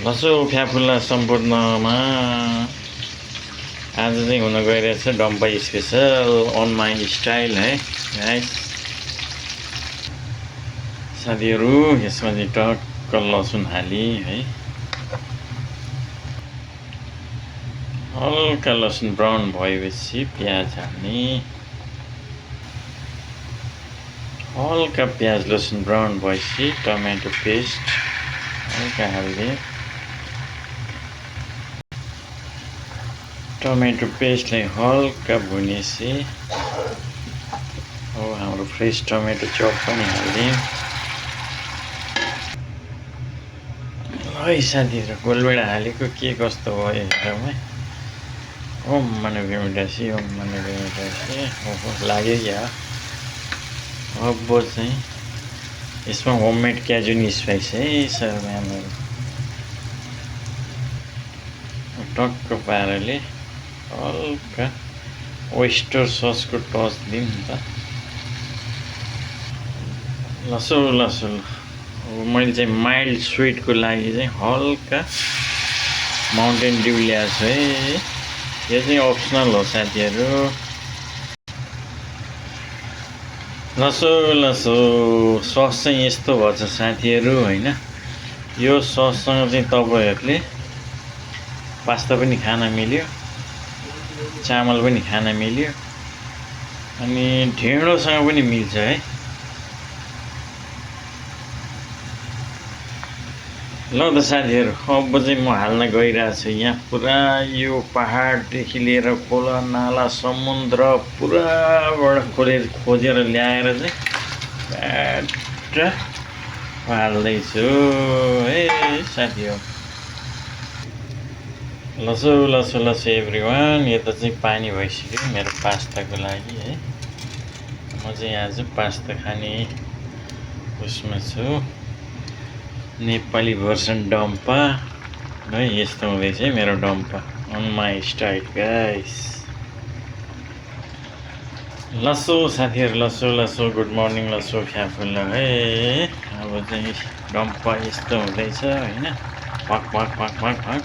लसो फ्याफुल्ला सम्पूर्णमा आज चाहिँ हुन गइरहेछ डम्पा स्पेसल अन माई स्टाइल है गाइस साथीहरू। यसमा चाहिँ टक्क लसुन हाली है, हल्का लसुन ब्राउन भएपछि प्याज हाल्ने, हल्का प्याज लसुन ब्राउन भएपछि टमाटो पेस्ट हल्का हाल्ने, टमाटो पेस्टलाई हल्का भुनेपछि हो हाम्रो फ्रेस टमाटो चप पनि हाल्ने। है साथीहरू, गोलबेडा हालेको के कस्तो भयो हेरौँ। ओम मने भेमिटासी, ओम मने भेमिटासी। ओहो लाग्यो क्या। अब चाहिँ यसमा होममेड क्याजुन स्पाइस है सर म्यामहरू टक्क पाराले हल्का ओइस्टर ससको टच दिउँ त। लसो लसो मैले चाहिँ माइल्ड स्विटको लागि चाहिँ हल्का माउन्टेन ड्यू ल्याएको छु है। यो चाहिँ अप्सनल हो साथीहरू। लसो लसो सस चाहिँ यस्तो भन्छ साथीहरू होइन। यो सससँग चाहिँ तपाईँहरूले पास्ता पनि खान मिल्यो, चामल पनि खान मिल्यो, अनि ढेँडोसँग पनि मिल्छ है। ल त साथीहरू, अब चाहिँ म हाल्न गइरहेको छु यहाँ पुरा यो पहाडदेखि लिएर खोला नाला समुद्र पुराबाट खोजेर ल्याएर चाहिँ ब्याट हाल्दैछु है साथीहरू। लसो लसो लसो एभ्रिवान, यता चाहिँ पानी भइसक्यो मेरो पास्ताको लागि है। म चाहिँ आज पास्ता खाने उसमा छु। नेपाली भर्सन डम्पा है, यस्तो हुँदैछ है मेरो डम्पा अन माई स्टाइल गाइस। लसो साथीहरू, लसो लसो गुड मर्निङ लसो फ्याफुल्ला है। अब चाहिँ डम्पा यस्तो हुँदैछ होइन, भक भक भक भक भक।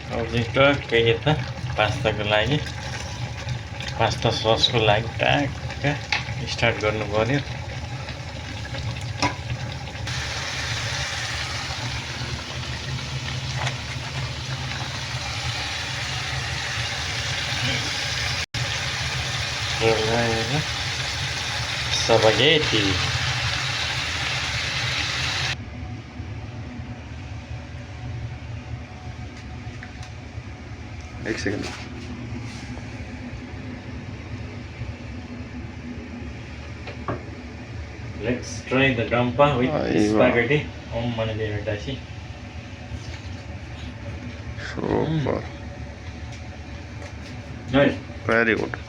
अब चाहिँ टक्कै यता पास्ताको लागि, पास्ता ससको लागि टक्क स्टार्ट गर्नु पर्यो। Spaghetti. एक second. Let's try the dampa with spaghetti. Om mane भेमिटासी। Super. Nice. Very good.